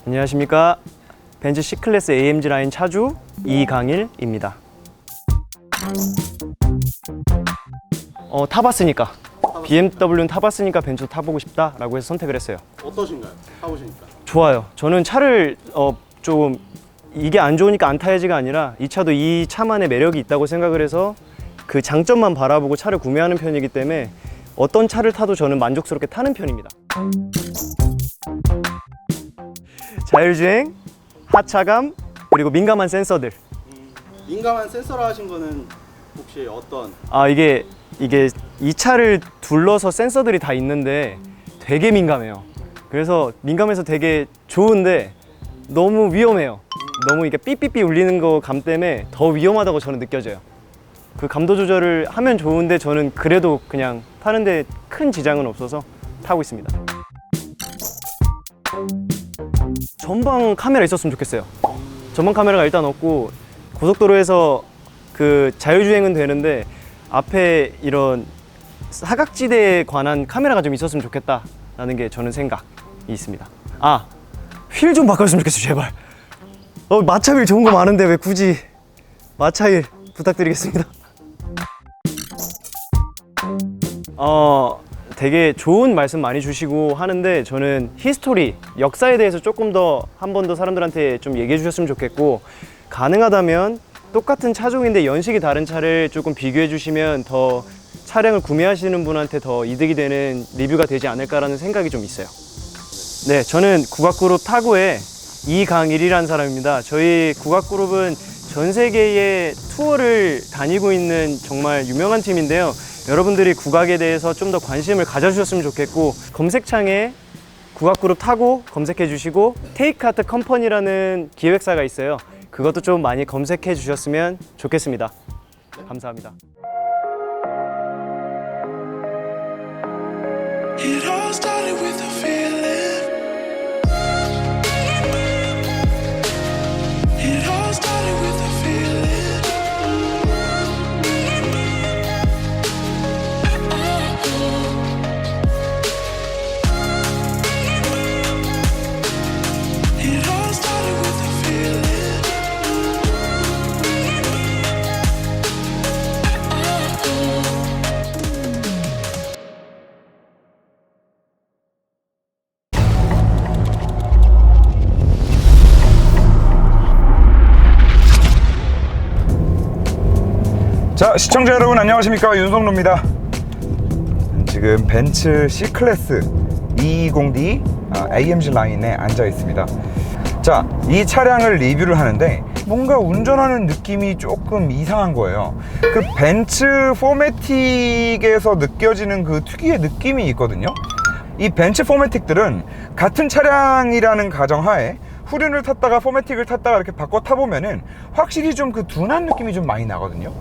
안녕하십니까. 벤츠 C클래스 AMG 라인 차주 이강일입니다. 타봤으니까 BMW는 타봤으니까 벤츠 타보고 싶다라고 해서 선택을 했어요. 어떠신가요? 타보시니까? 좋아요. 저는 차를 좀 이게 안 좋으니까 안 타야지가 아니라 이 차도 이 차만의 매력이 있다고 생각을 해서 그 장점만 바라보고 차를 구매하는 편이기 때문에 어떤 차를 타도 저는 만족스럽게 타는 편입니다. 자율주행, 하차감, 그리고 민감한 센서들. 민감한 센서라 하신 거는 혹시 어떤? 이게 이 차를 둘러서 센서들이 다 있는데 되게 민감해요. 그래서 민감해서 되게 좋은데 너무 위험해요. 너무 이게 삐삐삐 울리는 거 감 때문에 더 위험하다고 저는 느껴져요. 그 감도 조절을 하면 좋은데 저는 그래도 그냥 타는데 큰 지장은 없어서 타고 있습니다. 전방 카메라 있었으면 좋겠어요. 전방 카메라가 일단 없고 고속도로에서 그 자율주행은 되는데 앞에 이런 사각지대에 관한 카메라가 좀 있었으면 좋겠다라는 게 저는 생각이 있습니다. 휠 좀 바꿨으면 좋겠어요, 제발. 마차 휠 좋은 거 많은데 왜 굳이 마차 휠 부탁드리겠습니다. 되게 좋은 말씀 많이 주시고 하는데 저는 히스토리, 역사에 대해서 조금 더 한 번 더 사람들한테 좀 얘기해 주셨으면 좋겠고, 가능하다면 똑같은 차종인데 연식이 다른 차를 조금 비교해 주시면 더 차량을 구매하시는 분한테 더 이득이 되는 리뷰가 되지 않을까라는 생각이 좀 있어요. 네, 저는 국악그룹 타고의 이강일이라는 사람입니다. 저희 국악그룹은 전 세계의 투어를 다니고 있는 정말 유명한 팀인데요. 여러분들이 국악에 대해서 좀 더 관심을 가져주셨으면 좋겠고, 검색창에 국악그룹 타고 검색해 주시고 테이크아트 컴퍼니라는 기획사가 있어요. 그것도 좀 많이 검색해 주셨으면 좋겠습니다. 감사합니다. It all started with a feeling. It all started with a feeling. It all started with a feeling. 자, 시청자 여러분 안녕하십니까, 윤성로입니다. 지금 벤츠 C클래스 220D AMG 라인에 앉아 있습니다. 자, 이 차량을 리뷰를 하는데 뭔가 운전하는 느낌이 조금 이상한 거예요. 그 벤츠 포매틱에서 느껴지는 그 특유의 느낌이 있거든요. 이 벤츠 포매틱들은 같은 차량이라는 가정하에 후륜을 탔다가 포매틱을 탔다가 이렇게 바꿔 타보면은 확실히 좀 그 둔한 느낌이 좀 많이 나거든요.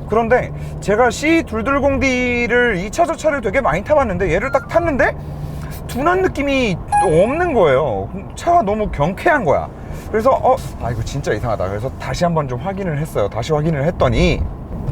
그런데 제가 C220D를 이 차 저 차를 되게 많이 타봤는데 얘를 딱 탔는데 둔한 느낌이 없는 거예요. 차가 너무 경쾌한 거야. 그래서 이거 진짜 이상하다. 그래서 다시 한번 좀 확인을 했어요. 다시 확인을 했더니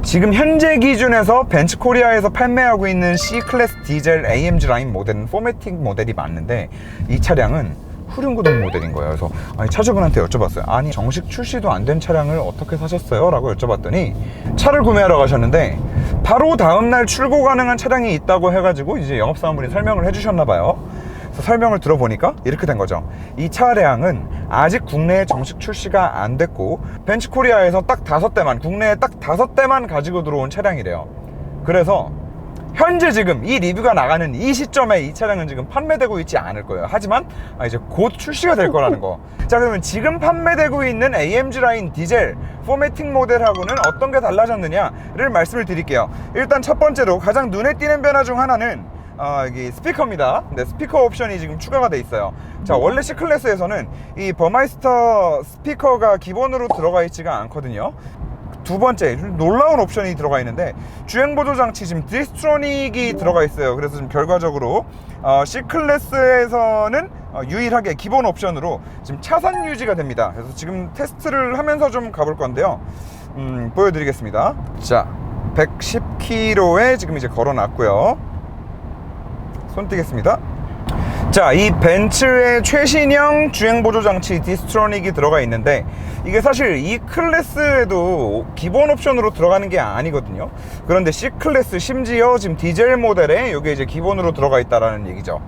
지금 현재 기준에서 벤츠 코리아에서 판매하고 있는 C클래스 디젤 AMG 라인 모델은 포매틱 모델이 맞는데 이 차량은 후륜구동 모델인 거예요. 그래서 차주분한테 여쭤봤어요. 아니, 정식 출시도 안 된 차량을 어떻게 사셨어요? 라고 여쭤봤더니 차를 구매하러 가셨는데 바로 다음날 출고 가능한 차량이 있다고 해가지고 이제 영업사원분이 설명을 해주셨나 봐요. 그래서 설명을 들어보니까 이렇게 된 거죠. 이 차량은 아직 국내에 정식 출시가 안 됐고 벤츠 코리아에서 딱 5대만, 국내에 딱 5대만 가지고 들어온 차량이래요. 그래서 현재 지금 이 리뷰가 나가는 이 시점에 이 차량은 지금 판매되고 있지 않을 거예요. 하지만 이제 곧 출시가 될 거라는 거. 자, 그러면 지금 판매되고 있는 AMG 라인 디젤 포매틱 모델하고는 어떤 게 달라졌느냐를 말씀을 드릴게요. 일단 첫 번째로 가장 눈에 띄는 변화 중 하나는 여기 스피커입니다. 근데 스피커 옵션이 지금 추가가 돼 있어요. 자, 원래 C클래스에서는 이 버마이스터 스피커가 기본으로 들어가 있지가 않거든요. 두 번째, 놀라운 옵션이 들어가 있는데 주행보조 장치, 지금 디스트로닉이 들어가 있어요. 그래서 지금 결과적으로 C클래스에서는 유일하게 기본 옵션으로 지금 차선 유지가 됩니다. 그래서 지금 테스트를 하면서 좀 가볼 건데요. 보여드리겠습니다. 자, 110km에 지금 이제 걸어놨고요. 손 띄겠습니다. 자, 이 벤츠의 최신형 주행보조장치 디스트로닉이 들어가 있는데 이게 사실 E 클래스에도 기본 옵션으로 들어가는 게 아니거든요. 그런데 C 클래스, 심지어 지금 디젤 모델에 이게 이제 기본으로 들어가 있다라는 얘기죠.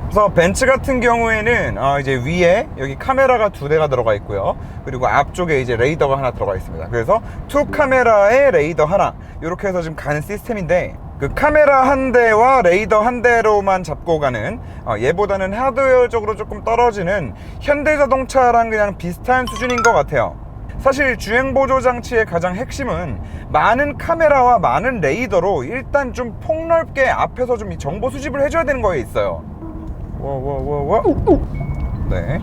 그래서 벤츠 같은 경우에는 이제 위에 여기 카메라가 2대가 들어가 있고요. 그리고 앞쪽에 이제 레이더가 하나 들어가 있습니다. 그래서 2 카메라에 레이더 하나, 이렇게 해서 지금 가는 시스템인데, 그 카메라 한 대와 레이더 한 대로만 잡고 가는 얘보다는 하드웨어적으로 조금 떨어지는 현대자동차랑 그냥 비슷한 수준인 것 같아요. 사실 주행보조 장치의 가장 핵심은 많은 카메라와 많은 레이더로 일단 좀 폭넓게 앞에서 좀 정보 수집을 해줘야 되는 거에 있어요. 네,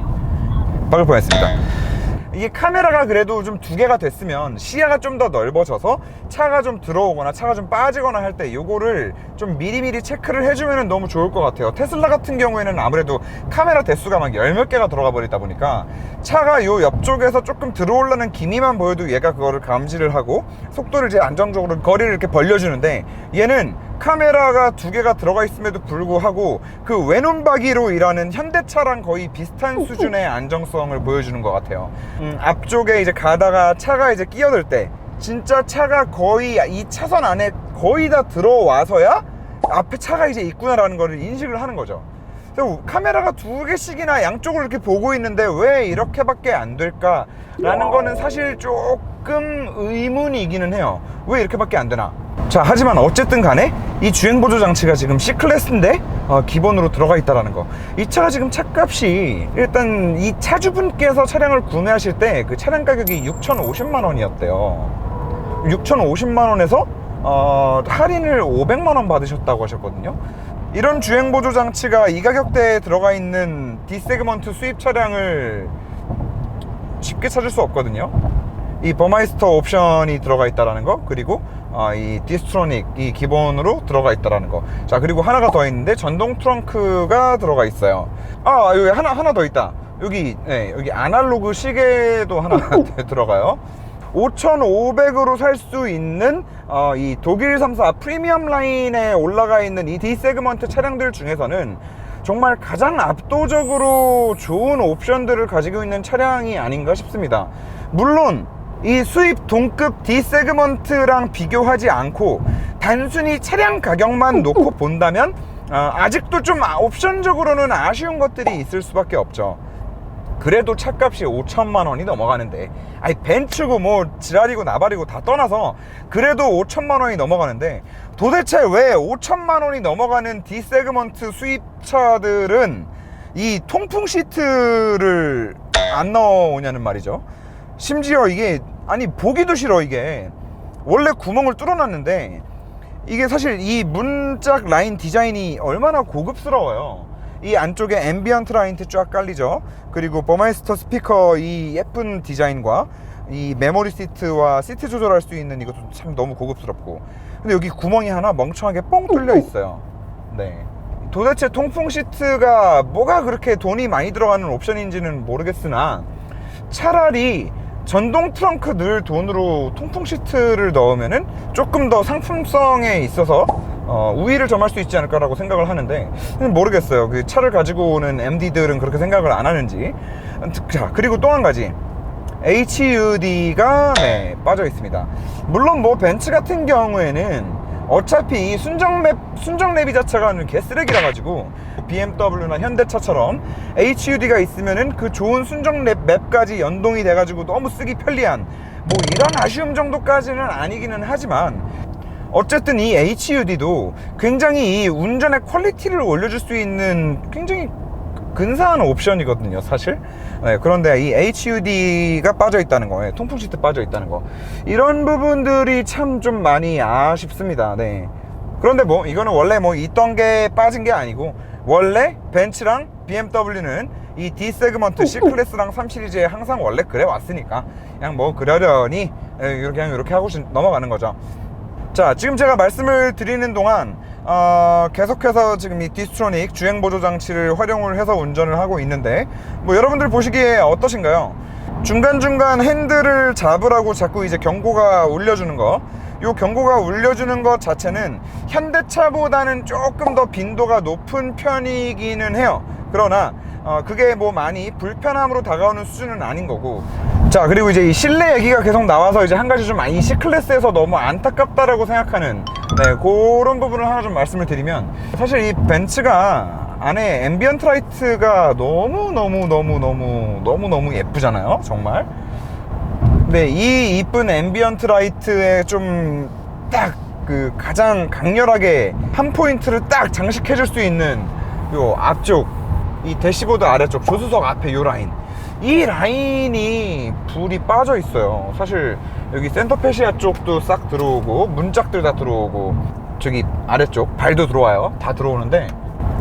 막을 뻔했습니다. 이게 카메라가 그래도 좀 2개가 됐으면 시야가 좀 더 넓어져서 차가 좀 들어오거나 차가 좀 빠지거나 할 때 요거를 좀 미리미리 체크를 해주면 너무 좋을 것 같아요. 테슬라 같은 경우에는 아무래도 카메라 대수가 막 10몇 개가 들어가 버리다 보니까 차가 요 옆쪽에서 조금 들어오려는 기미만 보여도 얘가 그거를 감지를 하고 속도를 이제 안정적으로 거리를 이렇게 벌려주는데, 얘는 카메라가 2개가 들어가 있음에도 불구하고 그 외눈박이로 일하는 현대차랑 거의 비슷한 수준의 안정성을 보여주는 것 같아요. 앞쪽에 이제 가다가 차가 이제 끼어들 때 진짜 차가 거의 이 차선 안에 거의 다 들어와서야 앞에 차가 이제 있구나라는 거를 인식을 하는 거죠. 그래서 카메라가 2개씩이나 양쪽으로 이렇게 보고 있는데 왜 이렇게밖에 안 될까라는 거는 사실 조금 의문이기는 해요. 왜 이렇게밖에 안 되나? 자, 하지만 어쨌든 간에 이 주행보조 장치가 지금 C클래스인데 기본으로 들어가 있다라는 거. 이 차가 지금 차값이 일단 이 차주분께서 차량을 구매하실 때 그 차량 가격이 6,050만 원이었대요. 6,050만 원에서 할인을 500만 원 받으셨다고 하셨거든요. 이런 주행보조 장치가 이 가격대에 들어가 있는 D세그먼트 수입 차량을 쉽게 찾을 수 없거든요. 이 버마이스터 옵션이 들어가 있다라는 거, 그리고 이 디스트로닉 이 기본으로 들어가 있다라는 거. 자, 그리고 하나가 더 있는데 전동 트렁크가 들어가 있어요. 여기 하나 더 있다. 여기 여기 아날로그 시계도 하나 들어가요. 5,500으로 살 수 있는 이 독일 3사 프리미엄 라인에 올라가 있는 이 D세그먼트 차량들 중에서는 정말 가장 압도적으로 좋은 옵션들을 가지고 있는 차량이 아닌가 싶습니다. 물론 이 수입 동급 D세그먼트랑 비교하지 않고 단순히 차량 가격만 놓고 본다면 아직도 좀 옵션적으로는 아쉬운 것들이 있을 수밖에 없죠. 그래도 차값이 5천만 원이 넘어가는데, 아니 벤츠고 뭐 지랄이고 나발이고 다 떠나서 그래도 5천만 원이 넘어가는데, 도대체 왜 5천만 원이 넘어가는 D세그먼트 수입차들은 이 통풍 시트를 안 넣으냐는 말이죠. 심지어 이게 아니 보기도 싫어. 이게 원래 구멍을 뚫어놨는데 이게 사실 이 문짝 라인 디자인이 얼마나 고급스러워요. 이 안쪽에 앰비언트 라인트 쫙 깔리죠. 그리고 버마이스터 스피커 이 예쁜 디자인과 이 메모리 시트와 시트 조절할 수 있는 이것도 참 너무 고급스럽고, 근데 여기 구멍이 하나 멍청하게 뻥 뚫려 있어요. 네, 도대체 통풍 시트가 뭐가 그렇게 돈이 많이 들어가는 옵션인지는 모르겠으나 차라리 전동 트렁크 늘 돈으로 통풍 시트를 넣으면은 조금 더 상품성에 있어서 우위를 점할 수 있지 않을까라고 생각을 하는데, 모르겠어요. 그 차를 가지고 오는 MD들은 그렇게 생각을 안 하는지. 자, 그리고 또 한 가지, HUD가 빠져 있습니다. 물론 뭐 벤츠 같은 경우에는 어차피 이 순정 내비 자체가 개쓰레기라 가지고 BMW나 현대차처럼 HUD가 있으면은 그 좋은 순정 맵까지 연동이 돼 가지고 너무 쓰기 편리한 뭐 이런 아쉬움 정도까지는 아니기는 하지만, 어쨌든 이 HUD도 굉장히 이 운전의 퀄리티를 올려줄 수 있는 굉장히 근사한 옵션이거든요, 사실. 그런데 이 HUD가 빠져 있다는 거, 통풍 시트 빠져 있다는 거, 이런 부분들이 참 좀 많이 아쉽습니다. 그런데 뭐 이거는 원래 뭐 있던 게 빠진 게 아니고, 원래 벤츠랑 BMW는 이 D세그먼트 C클래스랑 3시리즈에 항상 원래 그래 왔으니까 그냥 뭐 그러려니 이렇게 하고 넘어가는 거죠. 자, 지금 제가 말씀을 드리는 동안 계속해서 지금 이 디스트로닉 주행보조 장치를 활용을 해서 운전을 하고 있는데, 뭐 여러분들 보시기에 어떠신가요? 중간중간 핸들을 잡으라고 자꾸 이제 경고가 울려주는 거, 요 경고가 울려주는 것 자체는 현대차보다는 조금 더 빈도가 높은 편이기는 해요. 그러나 그게 뭐 많이 불편함으로 다가오는 수준은 아닌 거고. 자, 그리고 이제 이 실내 얘기가 계속 나와서 이제 한 가지 좀 이 C클래스에서 너무 안타깝다라고 생각하는 그런 부분을 하나 좀 말씀을 드리면, 사실 이 벤츠가 안에 앰비언트 라이트가 너무 예쁘잖아요, 정말. 근데 이 이쁜 앰비언트 라이트에 좀 딱 그 가장 강렬하게 한 포인트를 딱 장식해 줄 수 있는 요 앞쪽, 이 대시보드 아래쪽 조수석 앞에 요 라인, 이 라인이 불이 빠져 있어요. 사실 여기 센터페시아 쪽도 싹 들어오고 문짝들 다 들어오고 저기 아래쪽 발도 들어와요. 다 들어오는데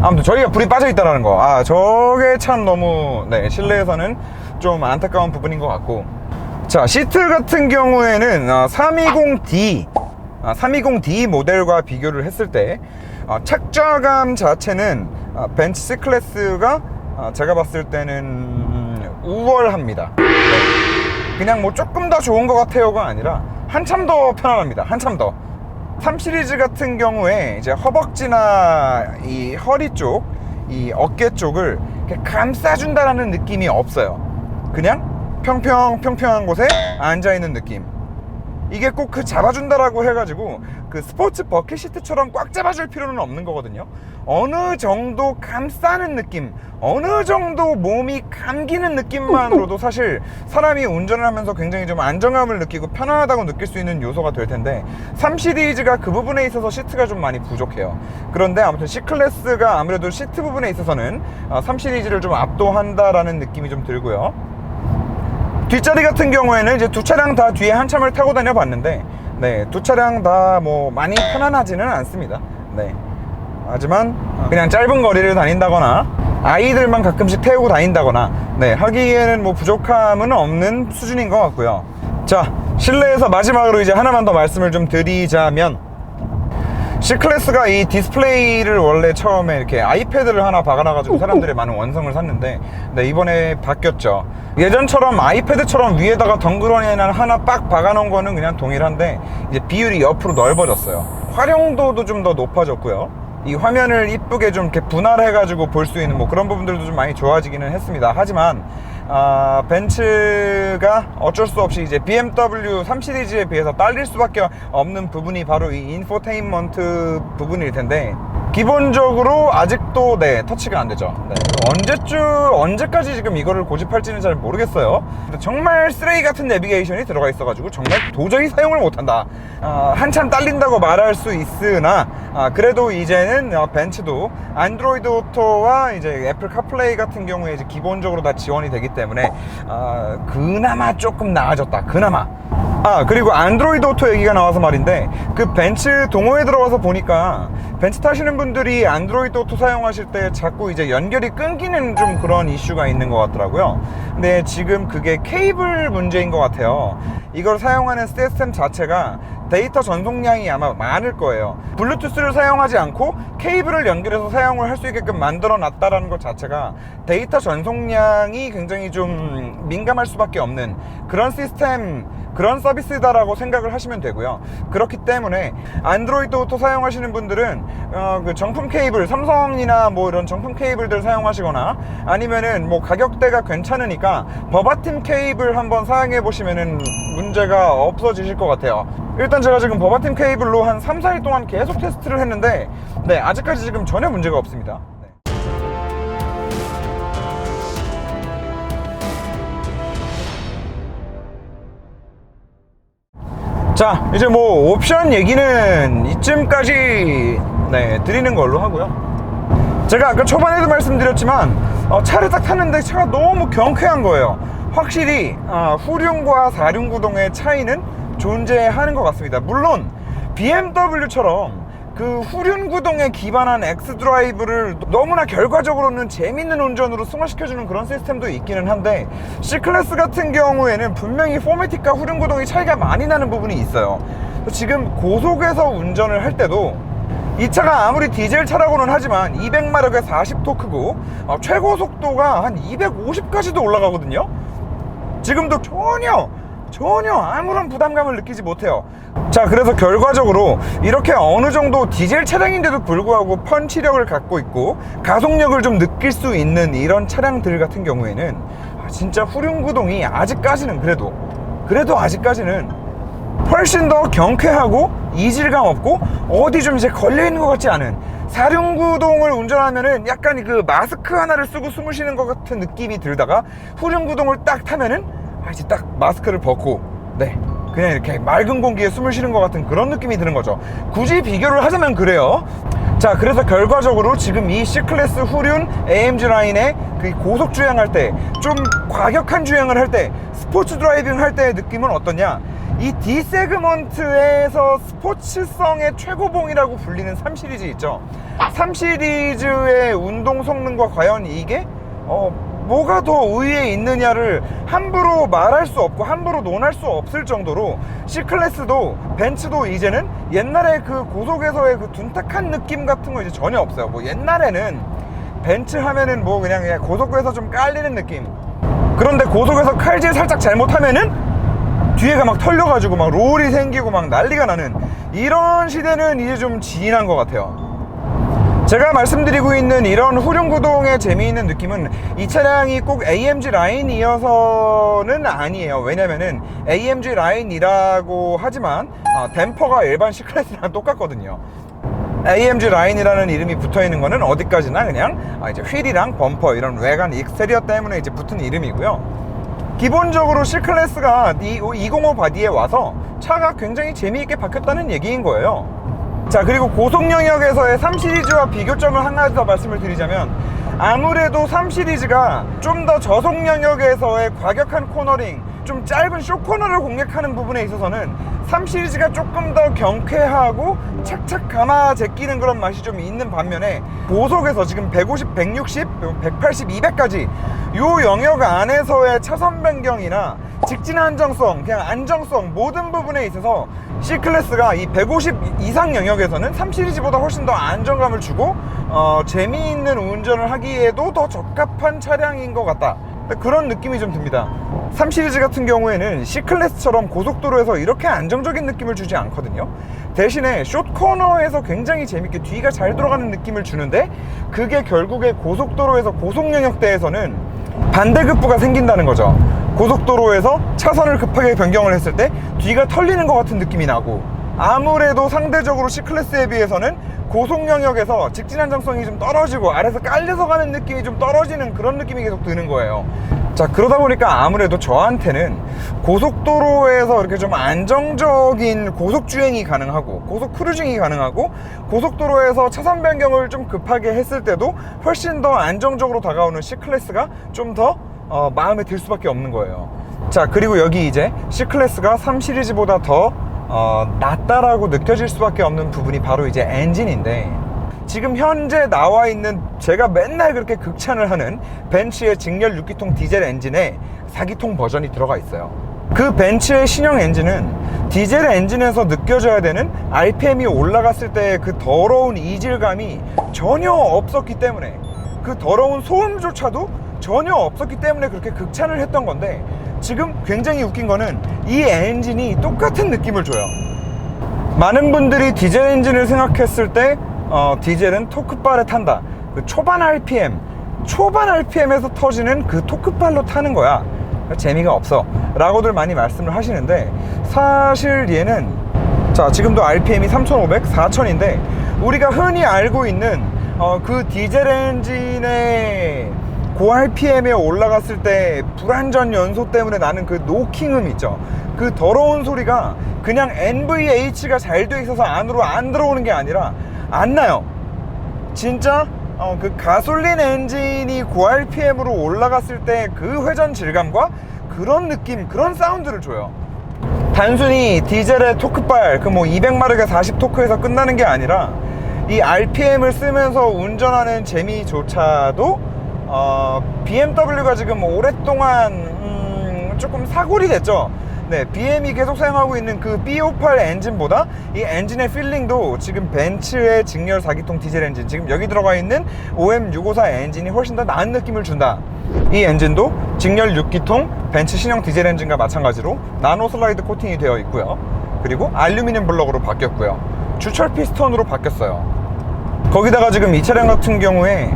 아무튼 저기가 불이 빠져 있다는 거, 저게 참 너무 실내에서는 좀 안타까운 부분인 것 같고. 자, 시트 같은 경우에는 320D 모델과 비교를 했을 때 착좌감 자체는 벤츠 C클래스가 제가 봤을 때는 우월합니다. 그냥 뭐 조금 더 좋은 것 같아요가 아니라 한참 더 편안합니다. 한참 더. 3 시리즈 같은 경우에 이제 허벅지나 이 허리 쪽, 이 어깨 쪽을 이렇게 감싸준다라는 느낌이 없어요. 그냥 평평한 곳에 앉아있는 느낌. 이게 꼭 그 잡아준다라고 해가지고 그 스포츠 버킷 시트처럼 꽉 잡아줄 필요는 없는 거거든요. 어느 정도 감싸는 느낌, 어느 정도 몸이 감기는 느낌만으로도 사실 사람이 운전을 하면서 굉장히 좀 안정감을 느끼고 편안하다고 느낄 수 있는 요소가 될 텐데, 3 시리즈가 그 부분에 있어서 시트가 좀 많이 부족해요. 그런데 아무튼 C클래스가 아무래도 시트 부분에 있어서는 3 시리즈를 좀 압도한다라는 느낌이 좀 들고요. 뒷자리 같은 경우에는 이제 두 차량 다 뒤에 한참을 타고 다녀 봤는데, 두 차량 다 뭐 많이 편안하지는 않습니다. 하지만 그냥 짧은 거리를 다닌다거나 아이들만 가끔씩 태우고 다닌다거나 하기에는 뭐 부족함은 없는 수준인 것 같고요. 자, 실내에서 마지막으로 이제 하나만 더 말씀을 좀 드리자면, C클래스가 이 디스플레이를 원래 처음에 이렇게 아이패드를 하나 박아놔가지고 사람들이 많은 원성을 샀는데, 이번에 바뀌었죠. 예전처럼 아이패드처럼 위에다가 덩그러니 하나 빡 박아놓은 거는 그냥 동일한데, 이제 비율이 옆으로 넓어졌어요. 활용도도 좀 더 높아졌고요. 이 화면을 이쁘게 좀 이렇게 분할해가지고 볼 수 있는 뭐 그런 부분들도 좀 많이 좋아지기는 했습니다. 하지만 벤츠가 어쩔 수 없이 이제 BMW 3 시리즈에 비해서 딸릴 수밖에 없는 부분이 바로 이 인포테인먼트 부분일 텐데, 기본적으로 아직도 터치가 안 되죠. 언제까지 지금 이거를 고집할지는 잘 모르겠어요. 정말 쓰레기 같은 내비게이션이 들어가 있어가지고 정말 도저히 사용을 못한다, 한참 딸린다고 말할 수 있으나, 그래도 이제는 벤츠도 안드로이드 오토와 이제 애플 카플레이 같은 경우에 이제 기본적으로 다 지원이 되기 때문에 그나마 조금 나아졌다. 그나마. 그리고 안드로이드 오토 얘기가 나와서 말인데, 그 벤츠 동호회 들어가서 보니까 벤츠 타시는 분들이 안드로이드 오토 사용하실 때 자꾸 이제 연결이 끊기는 좀 그런 이슈가 있는 것 같더라고요. 근데 지금 그게 케이블 문제인 것 같아요. 이걸 사용하는 시스템 자체가 데이터 전송량이 아마 많을 거예요. 블루투스를 사용하지 않고 케이블을 연결해서 사용을 할 수 있게끔 만들어 놨다라는 것 자체가 데이터 전송량이 굉장히 좀 민감할 수밖에 없는 그런 시스템, 그런 서비스다라고 생각을 하시면 되고요. 그렇기 때문에 안드로이드 오토 사용하시는 분들은 그 정품 케이블, 삼성이나 뭐 이런 정품 케이블들 사용하시거나, 아니면은 뭐 가격대가 괜찮으니까 버바팀 케이블 한번 사용해 보시면은 문제가 없어지실 것 같아요. 일단 제가 지금 버바팀 케이블로 한 3, 4일 동안 계속 테스트를 했는데 아직까지 지금 전혀 문제가 없습니다. 자, 이제 뭐 옵션 얘기는 이쯤까지 드리는 걸로 하고요. 제가 아까 초반에도 말씀드렸지만 차를 딱 탔는데 차가 너무 경쾌한 거예요. 확실히 후륜과 4륜 구동의 차이는 존재하는 것 같습니다. 물론 BMW처럼 그 후륜 구동에 기반한 X드라이브를 너무나 결과적으로는 재밌는 운전으로 승화시켜주는 그런 시스템도 있기는 한데, C클래스 같은 경우에는 분명히 포매틱과 후륜 구동이 차이가 많이 나는 부분이 있어요. 지금 고속에서 운전을 할 때도 이 차가 아무리 디젤 차라고는 하지만 200마력의 40토크고 최고 속도가 한 250까지도 올라가거든요. 지금도 전혀 전혀 아무런 부담감을 느끼지 못해요. 자, 그래서 결과적으로 이렇게 어느 정도 디젤 차량인데도 불구하고 펀치력을 갖고 있고 가속력을 좀 느낄 수 있는 이런 차량들 같은 경우에는 진짜 후륜구동이 아직까지는 그래도 아직까지는 훨씬 더 경쾌하고 이질감 없고 어디 좀 이제 걸려있는 것 같지 않은, 사륜구동을 운전하면은 약간 그 마스크 하나를 쓰고 숨을 쉬는 것 같은 느낌이 들다가 후륜구동을 딱 타면은 이제 딱 마스크를 벗고 그냥 이렇게 맑은 공기에 숨을 쉬는 것 같은 그런 느낌이 드는 거죠. 굳이 비교를 하자면 그래요. 자, 그래서 결과적으로 지금 이 C클래스 후륜 AMG 라인의 그 고속 주행할 때, 좀 과격한 주행을 할 때, 스포츠 드라이빙 할 때의 느낌은 어떠냐? 이 D 세그먼트에서 스포츠성의 최고봉이라고 불리는 3 시리즈 있죠. 3 시리즈의 운동 성능과 과연 이게 뭐가 더 우위에 있느냐를 함부로 말할 수 없고 함부로 논할 수 없을 정도로 C클래스도 벤츠도 이제는 옛날에 그 고속에서의 그 둔탁한 느낌 같은 거 이제 전혀 없어요. 뭐 옛날에는 벤츠 하면은 뭐 그냥 고속에서 좀 깔리는 느낌. 그런데 고속에서 칼질 살짝 잘못하면은 뒤에가 막 털려가지고 막 롤이 생기고 막 난리가 나는 이런 시대는 이제 좀 지난 것 같아요. 제가 말씀드리고 있는 이런 후륜구동의 재미있는 느낌은 이 차량이 꼭 AMG 라인이어서는 아니에요. 왜냐면은 AMG 라인이라고 하지만 댐퍼가 일반 C클래스랑 똑같거든요. AMG 라인이라는 이름이 붙어있는 거는 어디까지나 그냥 이제 휠이랑 범퍼 이런 외관 익스테리어 때문에 이제 붙은 이름이고요. 기본적으로 C클래스가 205 바디에 와서 차가 굉장히 재미있게 바뀌었다는 얘기인 거예요. 자, 그리고 고속 영역에서의 3 시리즈와 비교점을 하나 더 말씀을 드리자면, 아무래도 3 시리즈가 좀 더 저속 영역에서의 과격한 코너링, 좀 짧은 쇼코너를 공략하는 부분에 있어서는 3 시리즈가 조금 더 경쾌하고 착착 감아 제끼는 그런 맛이 좀 있는 반면에, 고속에서 지금 150, 160, 180, 200까지 요 영역 안에서의 차선 변경이나 직진 안정성, 그냥 안정성 모든 부분에 있어서 C클래스가 이 150 이상 영역에서는 3 시리즈보다 훨씬 더 안정감을 주고 재미있는 운전을 하기에도 더 적합한 차량인 것 같다, 그런 느낌이 좀 듭니다. 3 시리즈 같은 경우에는 C클래스처럼 고속도로에서 이렇게 안정적인 느낌을 주지 않거든요. 대신에 숏코너에서 굉장히 재밌게 뒤가 잘 돌아가는 느낌을 주는데, 그게 결국에 고속도로에서 고속 영역대에서는 반대급부가 생긴다는 거죠. 고속도로에서 차선을 급하게 변경을 했을 때 뒤가 털리는 것 같은 느낌이 나고, 아무래도 상대적으로 C클래스에 비해서는 고속 영역에서 직진 안정성이 좀 떨어지고 아래에서 깔려서 가는 느낌이 좀 떨어지는 그런 느낌이 계속 드는 거예요. 자, 그러다 보니까 아무래도 저한테는 고속도로에서 이렇게 좀 안정적인 고속 주행이 가능하고 고속 크루징이 가능하고 고속도로에서 차선 변경을 좀 급하게 했을 때도 훨씬 더 안정적으로 다가오는 C클래스가 좀 더 마음에 들 수밖에 없는 거예요. 자, 그리고 여기 이제 C클래스가 3 시리즈보다 더 낫다라고 느껴질 수밖에 없는 부분이 바로 이제 엔진인데, 지금 현재 나와 있는 제가 맨날 그렇게 극찬을 하는 벤츠의 직렬 6기통 디젤 엔진에 4기통 버전이 들어가 있어요. 그 벤츠의 신형 엔진은 디젤 엔진에서 느껴져야 되는 RPM이 올라갔을 때 그 더러운 이질감이 전혀 없었기 때문에, 그 더러운 소음조차도 전혀 없었기 때문에 그렇게 극찬을 했던 건데, 지금 굉장히 웃긴 거는 이 엔진이 똑같은 느낌을 줘요. 많은 분들이 디젤 엔진을 생각했을 때 디젤은 토크바를 탄다, 그 초반 RPM에서 터지는 그 토크발로 타는 거야, 재미가 없어 라고들 많이 말씀을 하시는데, 사실 얘는 자, 지금도 RPM이 3500, 4000인데 우리가 흔히 알고 있는 그 디젤 엔진의 고 RPM에 올라갔을 때 불안전 연소 때문에 나는 그 노킹음 있죠. 그 더러운 소리가 그냥 NVH가 잘 돼 있어서 안으로 안 들어오는 게 아니라 안 나요. 진짜 그 가솔린 엔진이 고 RPM으로 올라갔을 때 그 회전 질감과 그런 느낌, 그런 사운드를 줘요. 단순히 디젤의 토크발, 그 뭐 200마력의 40토크에서 끝나는 게 아니라 이 RPM을 쓰면서 운전하는 재미조차도 BMW가 지금 오랫동안 조금 사골이 됐죠. 네, BM이 계속 사용하고 있는 그 B58 엔진보다 이 엔진의 필링도 지금 벤츠의 직렬 4기통 디젤 엔진, 지금 여기 들어가 있는 OM654 엔진이 훨씬 더 나은 느낌을 준다. 이 엔진도 직렬 6기통 벤츠 신형 디젤 엔진과 마찬가지로 나노 슬라이드 코팅이 되어 있고요. 그리고 알루미늄 블럭으로 바뀌었고요. 주철 피스톤으로 바뀌었어요. 거기다가 지금 이 차량 같은 경우에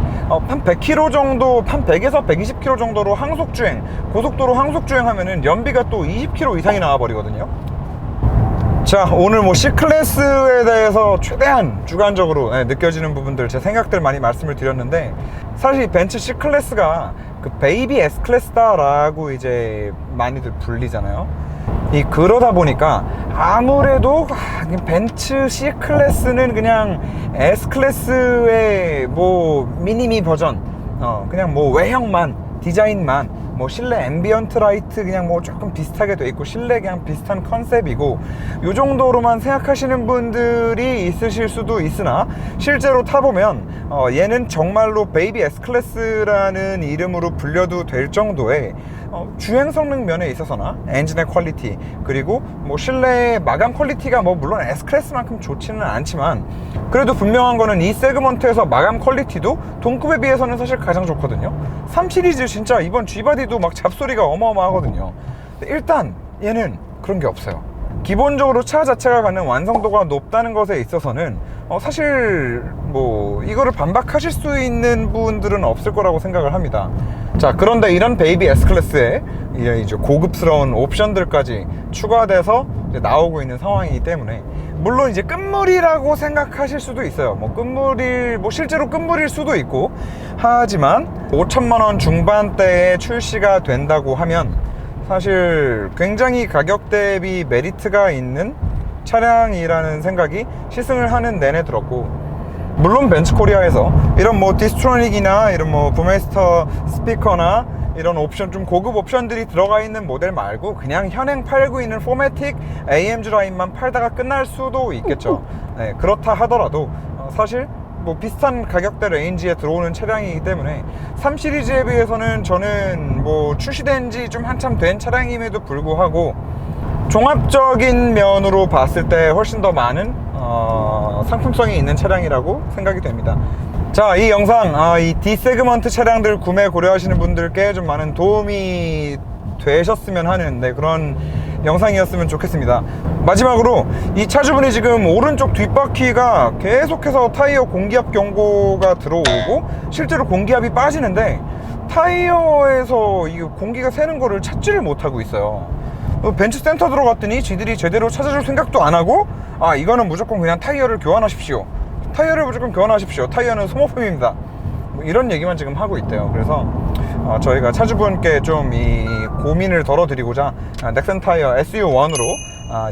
한 100km 정도, 한 100에서 120km 정도로 항속주행, 고속도로 항속주행 하면은 연비가 또 20km 이상이 나와버리거든요. 자, 오늘 뭐 C클래스에 대해서 최대한 주관적으로 느껴지는 부분들, 제 생각들 많이 말씀을 드렸는데, 사실 벤츠 C클래스가 그 베이비 S클래스다 라고 이제 많이들 불리잖아요. 그러다 보니까 아무래도 벤츠 C클래스는 그냥 S클래스의 뭐 미니미 버전, 그냥 뭐 외형만, 디자인만, 뭐 실내 앰비언트 라이트 그냥 뭐 조금 비슷하게 돼 있고 실내 그냥 비슷한 컨셉이고 요 정도로만 생각하시는 분들이 있으실 수도 있으나, 실제로 타보면 얘는 정말로 베이비 S클래스라는 이름으로 불려도 될 정도의 주행 성능 면에 있어서나 엔진의 퀄리티, 그리고 뭐 실내 마감 퀄리티가 뭐 물론 S클래스만큼 좋지는 않지만 그래도 분명한 거는 이 세그먼트에서 마감 퀄리티도 동급에 비해서는 사실 가장 좋거든요. 3 시리즈 진짜 이번 G바디도 막 잡소리가 어마어마하거든요. 일단 얘는 그런 게 없어요. 기본적으로 차 자체가 갖는 완성도가 높다는 것에 있어서는 사실 뭐 이거를 반박하실 수 있는 분들은 없을 거라고 생각을 합니다. 자, 그런데 이런 베이비 S클래스에 이제 고급스러운 옵션들까지 추가돼서 이제 나오고 있는 상황이기 때문에, 물론 이제 끝물이라고 생각하실 수도 있어요. 뭐 끝물일, 뭐 실제로 끝물일 수도 있고, 하지만 5천만 원 중반대에 출시가 된다고 하면 사실 굉장히 가격 대비 메리트가 있는 차량이라는 생각이 시승을 하는 내내 들었고, 물론 벤츠 코리아에서 이런 뭐 디스트로닉이나 이런 뭐 부메스터 스피커나 이런 옵션, 좀 고급 옵션들이 들어가 있는 모델 말고 그냥 현행 팔고 있는 포매틱 AMG 라인만 팔다가 끝날 수도 있겠죠. 네, 그렇다 하더라도 사실 뭐 비슷한 가격대 레인지에 들어오는 차량이기 때문에 3 시리즈에 비해서는 저는 뭐 출시된 지 좀 한참 된 차량임에도 불구하고 종합적인 면으로 봤을 때 훨씬 더 많은 상품성이 있는 차량이라고 생각이 됩니다. 자, 이 영상 이 D 세그먼트 차량들 구매 고려하시는 분들께 좀 많은 도움이 되셨으면 하는 그런 영상이었으면 좋겠습니다. 마지막으로 이 차주분이 지금 오른쪽 뒷바퀴가 계속해서 타이어 공기압 경고가 들어오고 실제로 공기압이 빠지는데 타이어에서 이 공기가 새는 거를 찾지를 못하고 있어요. 벤츠 센터 들어갔더니 지들이 제대로 찾아줄 생각도 안 하고, 이거는 무조건 그냥 타이어를 교환하십시오, 타이어를 무조건 교환하십시오, 타이어는 소모품입니다, 뭐 이런 얘기만 지금 하고 있대요. 그래서 저희가 차주분께 좀 이 고민을 덜어드리고자 넥센 타이어 SU1으로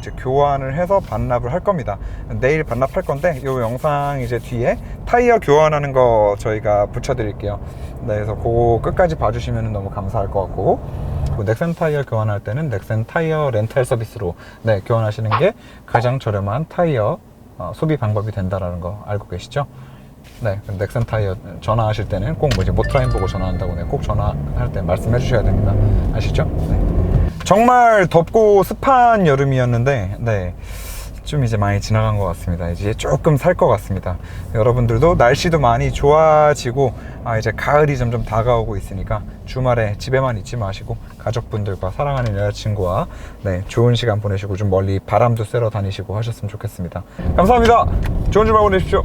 이제 교환을 해서 반납을 할 겁니다. 내일 반납할 건데 이 영상 이제 뒤에 타이어 교환하는 거 저희가 붙여드릴게요. 네, 그래서 그거 끝까지 봐주시면 너무 감사할 것 같고, 넥센 타이어 교환할 때는 넥센 타이어 렌탈 서비스로 교환하시는 게 가장 저렴한 타이어 소비 방법이 된다라는 거 알고 계시죠? 네, 넥센 타이어 전화하실 때는 꼭 뭐지 모터라인 보고 전화한다고 꼭 전화할 때 말씀해 주셔야 됩니다. 아시죠? 네. 정말 덥고 습한 여름이었는데 좀 이제 많이 지나간 것 같습니다. 이제 조금 살 것 같습니다. 여러분들도 날씨도 많이 좋아지고 이제 가을이 점점 다가오고 있으니까 주말에 집에만 있지 마시고 가족분들과 사랑하는 여자친구와 좋은 시간 보내시고 좀 멀리 바람도 쐬러 다니시고 하셨으면 좋겠습니다. 감사합니다. 좋은 주말 보내십시오.